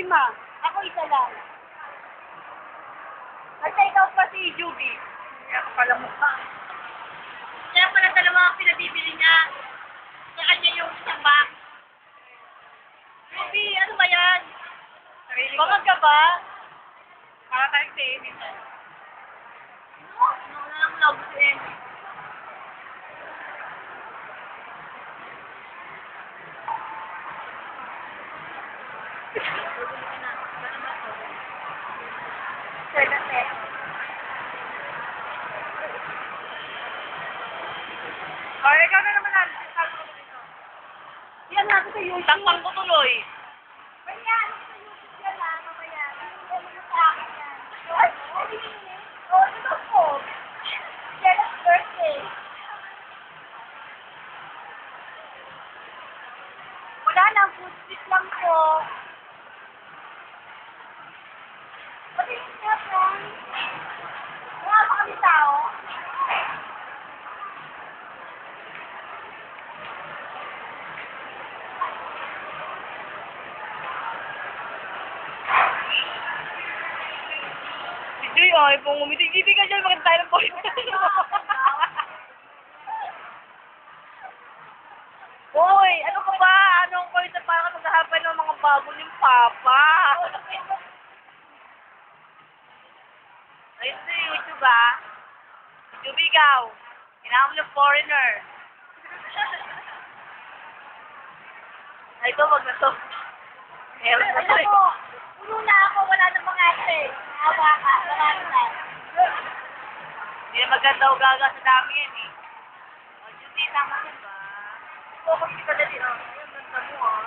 lima. Ako isa lang. At ikaw pa si Juby. Kaya pala mukha. Kaya pala dalawa ang pinabibili niya. Sa kanya yung isang box. Ruby, ano ba yan? Sarili ko. Bangag ka ba? Para tayong tenis. Ano na lang nabusin? Ay, ikaw na naman natin. Sabi ko dito. Yan natin sa YouTube. Takpang ko tuloy. Kaya, ano sa YouTube yan lang, mamaya. Hindi mo sa akin yan. Ay, oh, ito po. Jealous birthday. Wala lang, food street lang po. Pati yung nga, Frank. Wala pa kami tao. Si Joy, ay, kung umitig-itig ka dyan, makita tayo ng point. Hoy, ano ka ba? Anong point na parang maghahapan ng mga baboy yung papa? Ayun sa YouTube, ah. YouTube, ikaw. Kailangan mo ng foreigner. Ay, ito, wag na to. Meron na to. Alam mo, puno na ako, wala nang mga ate. Awa ka, wala na. Hindi na maganda o gaga sa dami yan, eh. O, Judy, tama ka ba? Focus ka na din, oh. Ayun, ganda mo, oh.